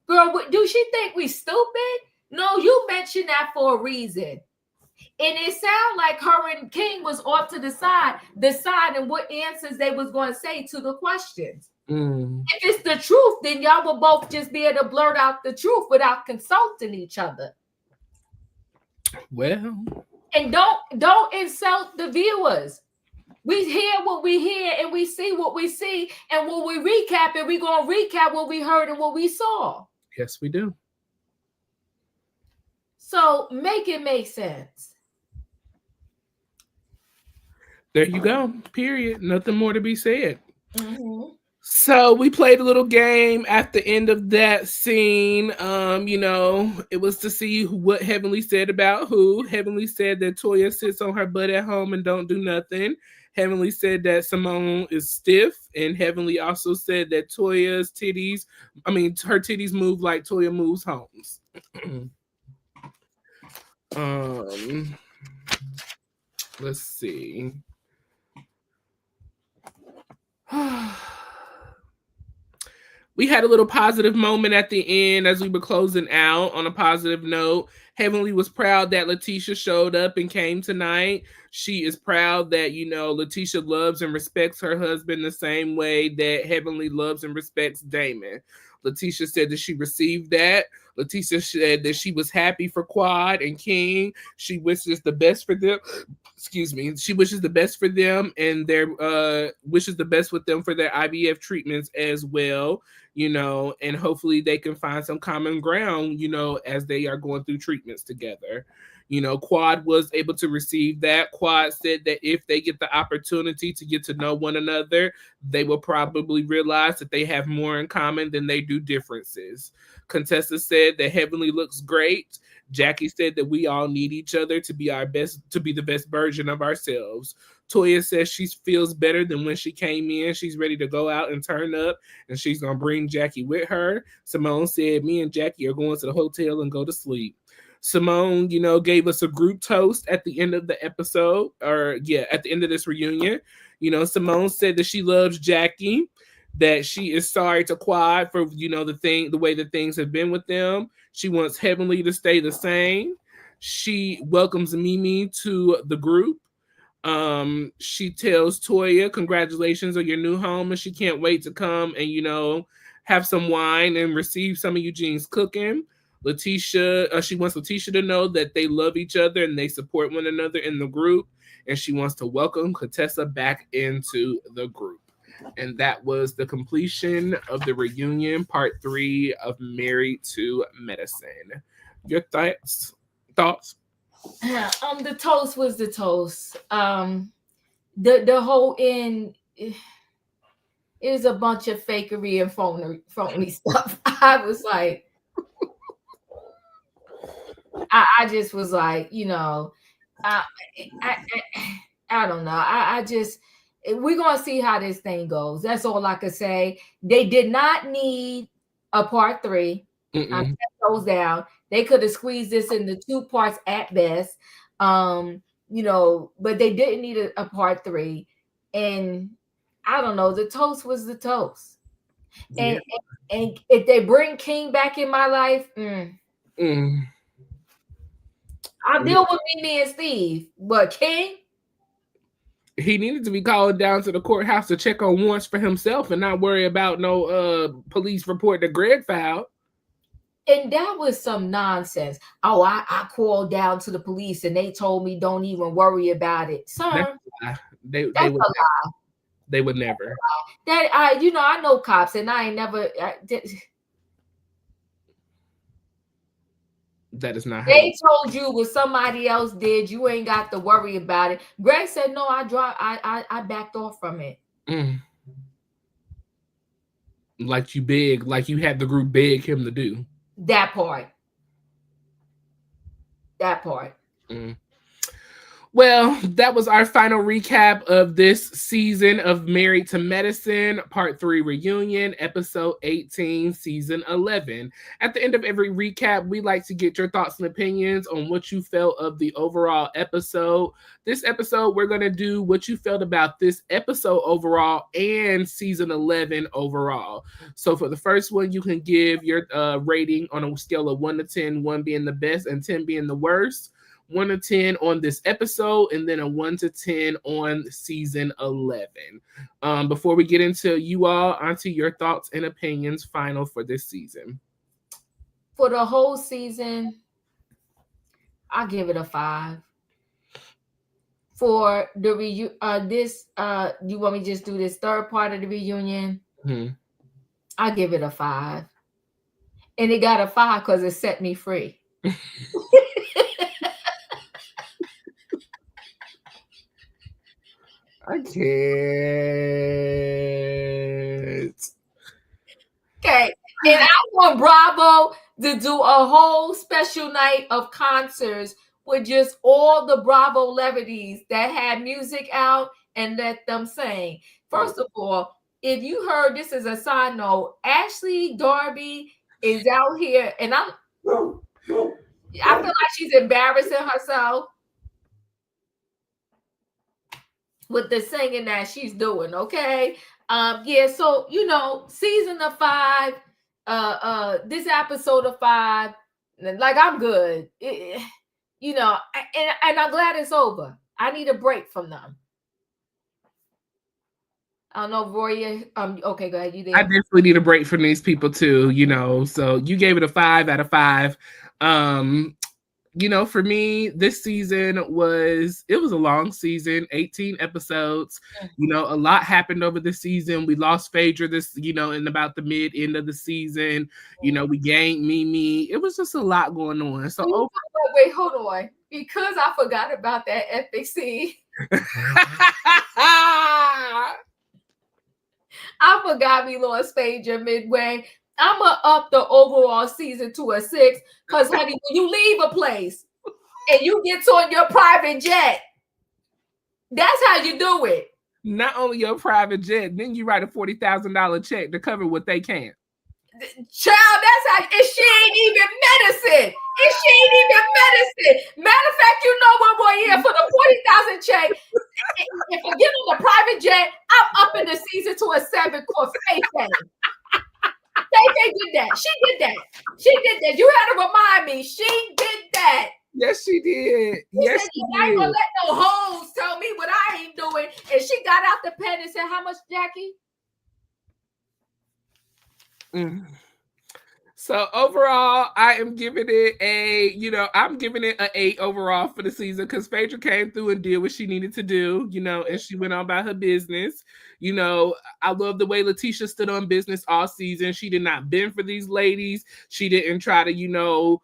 Girl, do she think we stupid? No, you mentioned that for a reason. And it sounded like her and King was off to the side, deciding what answers they was going to say to the questions. If it's the truth, then y'all will both just be able to blurt out the truth without consulting each other. Well, and don't insult the viewers. We hear what we hear and we see what we see, and when we recap it, we're gonna recap what we heard and what we saw. Yes, we do. So make it make sense. There you go. Period. Nothing more to be said. So we played a little game at the end of that scene. It was to see what Heavenly said about who. Heavenly said that Toya sits on her butt at home and don't do nothing. Heavenly said that Simone is stiff, and Heavenly also said that her titties move like Toya moves homes. Let's see. We had a little positive moment at the end as we were closing out on a positive note. Heavenly was proud that Letitia showed up and came tonight. She is proud that, Letitia loves and respects her husband the same way that Heavenly loves and respects Damon. Letitia said that she received that. Letitia said that she was happy for Quad and King. She wishes the best for them. Excuse me. She wishes the best for them and wishes the best with them for their IVF treatments as well, and hopefully they can find some common ground, as they are going through treatments together. Quad was able to receive that. Quad said that if they get the opportunity to get to know one another, they will probably realize that they have more in common than they do differences. Contessa said that Heavenly looks great. Jackie said that we all need each other to be the best version of ourselves. Toya says she feels better than when she came in. She's ready to go out and turn up, and she's going to bring Jackie with her. Simone said, me and Jackie are going to the hotel and go to sleep. Simone, gave us a group toast at the end of the episode, at the end of this reunion. Simone said that she loves Jackie. that she is sorry to Quad for the way that things have been with them. She wants Heavenly to stay the same. She welcomes Mimi to the group. She tells Toya, congratulations on your new home, and she can't wait to come and have some wine and receive some of Eugene's cooking. Letitia, she wants Letitia to know that they love each other and they support one another in the group, and she wants to welcome Contessa back into the group. And that was the completion of the reunion, part 3 of Married to Medicine. Your thoughts? The toast was the toast. The whole end is a bunch of fakery and phony stuff. I was like, I just was like, I don't know. I just, we're gonna see how this thing goes. That's all I could say. They did not need a part 3. I set those down. They could have squeezed this into 2 parts at best. But they didn't need a part 3. And I don't know, the toast was the toast. And if they bring King back in my life, I'll deal with Mimi and Steve. But King, he needed to be called down to the courthouse to check on warrants for himself and not worry about no police report that Greg filed. And that was some nonsense. Oh, I called down to the police and they told me don't even worry about it. Sir, that's a lie. They would never. That I know cops and I ain't never. That is not. They told you what somebody else did. You ain't got to worry about it. Greg said no. I backed off from it. Like you had the group beg him to do that part. Well, that was our final recap of this season of Married to Medicine, Part 3 Reunion, Episode 18, Season 11. At the end of every recap, we like to get your thoughts and opinions on what you felt of the overall episode. This episode, we're going to do what you felt about this episode overall and Season 11 overall. So for the first one, you can give your rating on a scale of 1 to 10, 1 being the best and 10 being the worst. 1 to 10 on this episode, and then a 1 to 10 on season 11. Before we get into you all, onto your thoughts and opinions final for this season. For the whole season, I'll give it a 5. For the you want me to just do this third part of the reunion? I'll give it a 5. And it got a 5 because it set me free. I can't. Okay. And I want Bravo to do a whole special night of concerts with just all the Bravo celebrities that had music out and let them sing. First of all, if you heard, this is a side note, Ashley Darby is out here and I feel like she's embarrassing herself with the singing that she's doing, okay? So season of 5, this episode of 5, like I'm good, and I'm glad it's over. I need a break from them. I don't know, Royaire. Okay, go ahead. You there? I definitely need a break from these people too. So you gave it a 5 out of 5. For me, this season was a long season, 18 episodes. A lot happened over the season. We lost Phaedra in about the end of the season. We gained Mimi. It was just a lot going on. So wait, hold on. Because I forgot about that epic scene. I forgot we lost Phaedra midway. I'm going to up the overall season to a 6 because, honey, when you leave a place and you get on your private jet, that's how you do it. Not only your private jet, then you write a $40,000 check to cover what they can't. Child, that's how, and she ain't even medicine. Matter of fact, you know what, Royaire, for the $40,000 check, If I get on the private jet, I'm up in the season to a 7 called Faye Faye. Faye did that. She did that. You had to remind me. She did that. Yes, she did. Yes, she did. I ain't gonna let no hoes tell me what I ain't doing. And she got out the pen and said, "How much, Jackie?" So overall, I am giving it I'm giving it an 8 overall for the season because Phaedra came through and did what she needed to do, and she went on about her business. I love the way Letitia stood on business all season. She did not bend for these ladies. She didn't try to,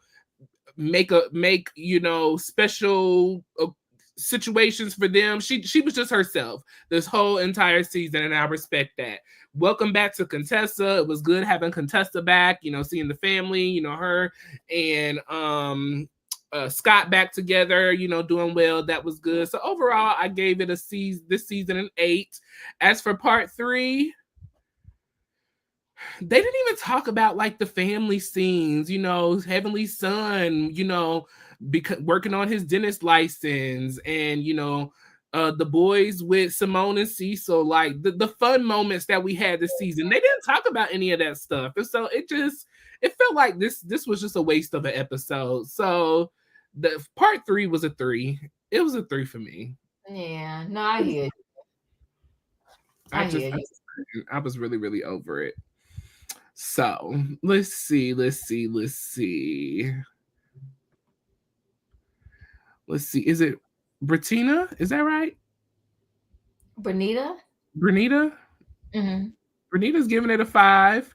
make special situations for them. She was just herself this whole entire season, and I respect that. Welcome back to Contessa. It was good having Contessa back, seeing the family, her and Scott back together, doing well. That was good. So overall, I gave it this season an 8. As for part 3, they didn't even talk about like the family scenes, Heavenly Son, working on his dentist license, and the boys with Simone and Cecil, like the fun moments that we had this season. They didn't talk about any of that stuff, and so it felt like this was just a waste of an episode. So the part 3 was a 3. It was a 3 for me. Yeah, no, I hear you. I was really, really over it. So let's see. Is it Britina? Is that right? Bernita? Mm-hmm. Bernita's giving it a 5.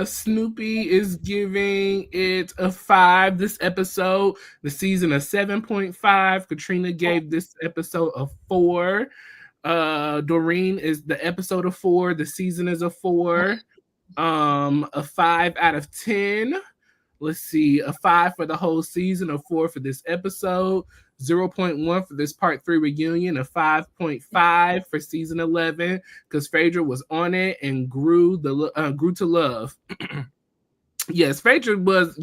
Snoopy is giving it a 5 this episode. The season a 7.5. Katrina gave this episode a 4. Doreen is the episode of 4. The season is a 4. A 5 out of 10. Let's see, a 5 for the whole season, a 4 for this episode, 0.1 for this part 3 reunion, a 5.5 for season 11 because Phaedra was on it and grew to love. Yes, Phaedra was,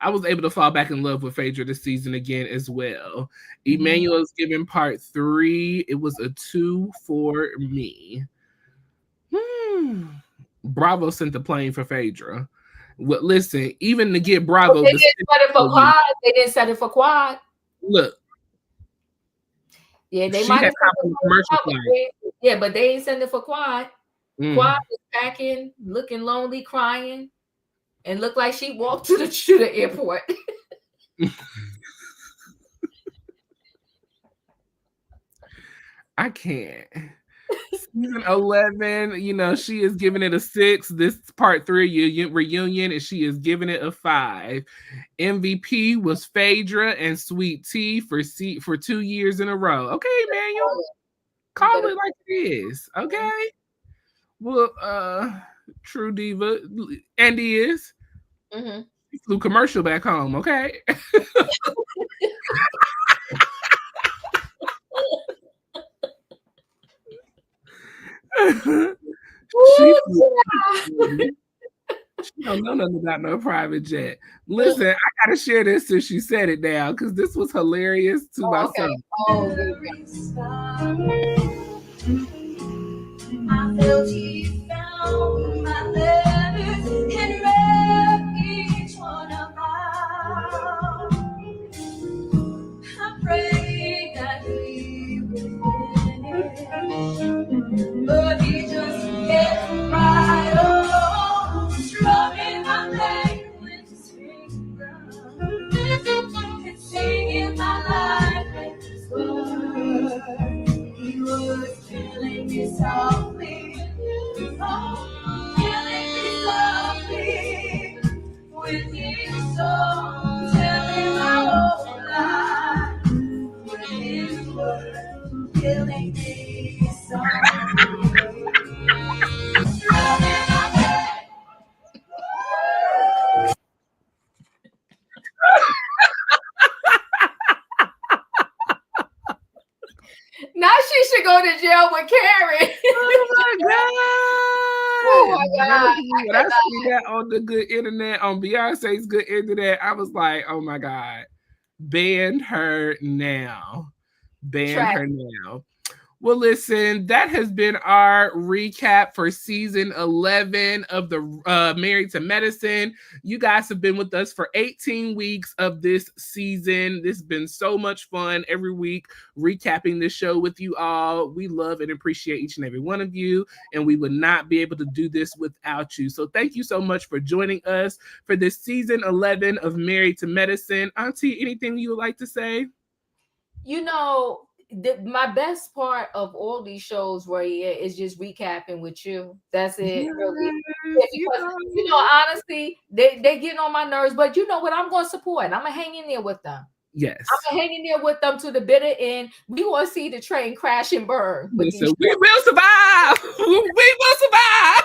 I was able to fall back in love with Phaedra this season again as well. Emmanuel's giving part 3. It was a 2 for me. Bravo sent the plane for Phaedra. Well, listen, even to get Bravo, they didn't set it for Quad. They didn't set it for Quad. Look, yeah, they might have commercial flight. Yeah, but they ain't sending it for Quad. Quad was packing, looking lonely, crying, and looked like she walked to the airport. I can't. Season 11, she is giving it a 6. This part 3 reunion, and she is giving it a 5. MVP was Phaedra and Sweet Tea for 2 years in a row. Okay, Manuel, call it like it is. Okay. Well, True Diva, Andy is. He flew commercial back home. Okay. She don't know nothing about no private jet. Listen, I gotta share this since she said it now because this was hilarious to myself. I felt he found my letters and read each one of mine. I prayed that he would finish, but he just kept right on, strumming my pain with his fingers and singing my life with his words. He was killing me softly, killing me softly with his song, telling my whole life with his words, killing me softly. Now she should go to jail with Karen. Oh my God. When I see that on the good internet, on Beyonce's good internet, I was like, oh my God, ban her now. Ban her now. Well, listen, that has been our recap for season 11 of the Married to Medicine. You guys have been with us for 18 weeks of this season. This has been so much fun every week recapping this show with you all. We love and appreciate each and every one of you, and we would not be able to do this without you. So thank you so much for joining us for this season 11 of Married to Medicine. Auntie, anything you would like to say? You know, my best part of all these shows, Royaire, is just recapping with you. That's it. Yes, really. Because, honestly, they get on my nerves, but you know what? I'm going to support. I'm going to hang in there with them. Yes. I'm going to hang in there with them to the bitter end. We want to see the train crash and burn. Listen, we will survive. We will survive.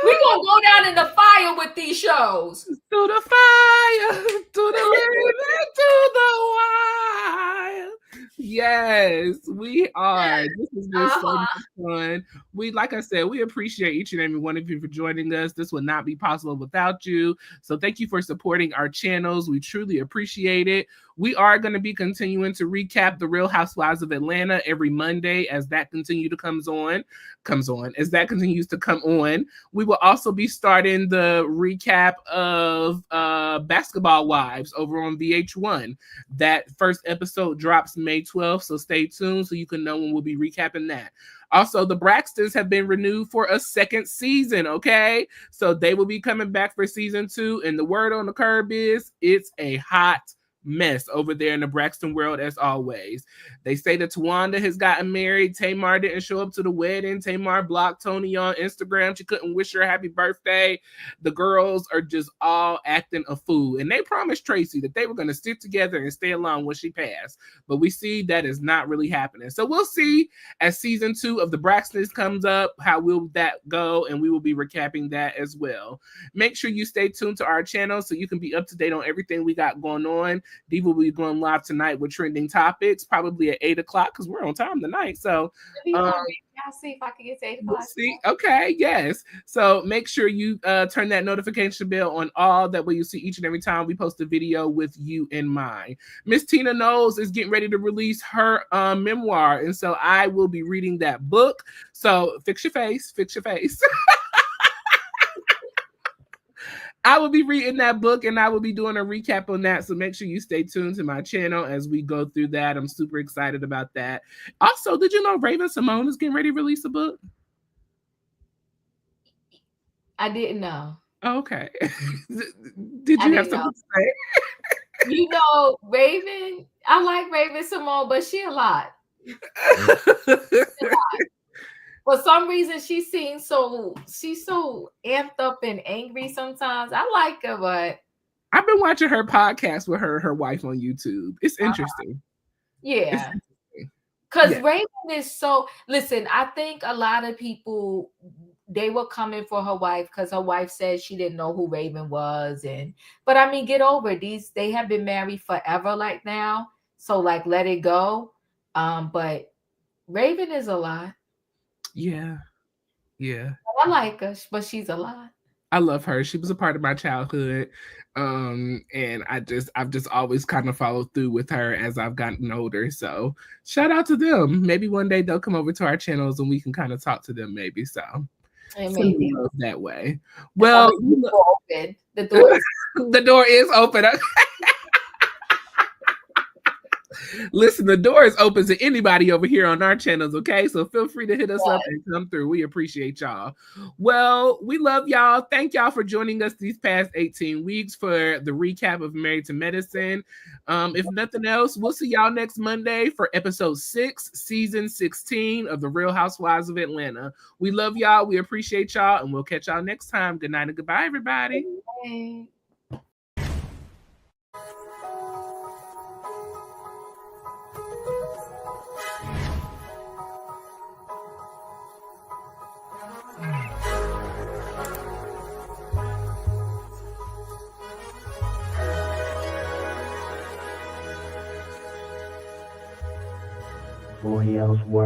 We're going to go down in the fire with these shows. To the fire, to the limit, to the wire. Yes, we are. This has been so much fun. Like I said, we appreciate each and every one of you for joining us. This would not be possible without you. So thank you for supporting our channels. We truly appreciate it. We are going to be continuing to recap the Real Housewives of Atlanta every Monday as that continues to come on. We will also be starting the recap of Basketball Wives over on VH1. That first episode drops May 12th, so stay tuned so you can know when we'll be recapping that. Also, the Braxtons have been renewed for a second season, okay? So they will be coming back for season 2, and the word on the curb is it's a hot mess over there in the Braxton world as always. They say that Tawanda has gotten married. Tamar didn't show up to the wedding. Tamar blocked Tony on Instagram. She couldn't wish her a happy birthday. The girls are just all acting a fool. And they promised Tracy that they were going to stick together and stay along when she passed. But we see that is not really happening. So we'll see as season 2 of the Braxtons comes up, how will that go? And we will be recapping that as well. Make sure you stay tuned to our channel so you can be up to date on everything we got going on. Diva will be going live tonight with trending topics, probably at 8 o'clock because we're on time tonight. So I'll see if I can get to 8 o'clock. See, okay, yes. So make sure you turn that notification bell on all. That way you see each and every time we post a video with you in mind. Miss Tina Knowles is getting ready to release her memoir, and so I will be reading that book. So fix your face. I will be reading that book and I will be doing a recap on that. So make sure you stay tuned to my channel as we go through that. I'm super excited about that. Also, did you know Raven Simone is getting ready to release a book? I didn't know. Okay. Did you have something to say? You know, Raven, I like Raven Simone, but she a lot. For some reason, she's so amped up and angry sometimes. I like her, but I've been watching her podcast with her wife on YouTube. It's interesting. Yeah. Because Raven is so, listen, I think a lot of people, they were coming for her wife because her wife said she didn't know who Raven was. But I mean, get over it. They have been married forever like now. So like, let it go. But Raven is a lot. Yeah. I like her, but she's a lot. I love her. She was a part of my childhood. And I've just always kind of followed through with her as I've gotten older. So shout out to them. Maybe one day they'll come over to our channels and we can kind of talk to them maybe. So maybe that way. Well, the door the door is open. Listen, the door is open to anybody over here on our channels, okay? So feel free to hit us up and come through. We appreciate y'all. Well, we love y'all. Thank y'all for joining us these past 18 weeks for the recap of Married to Medicine. If nothing else, we'll see y'all next Monday for episode 6, season 16 of The Real Housewives of Atlanta. We love y'all. We appreciate y'all, and we'll catch y'all next time. Good night and goodbye, everybody. Bye. Royaire's world.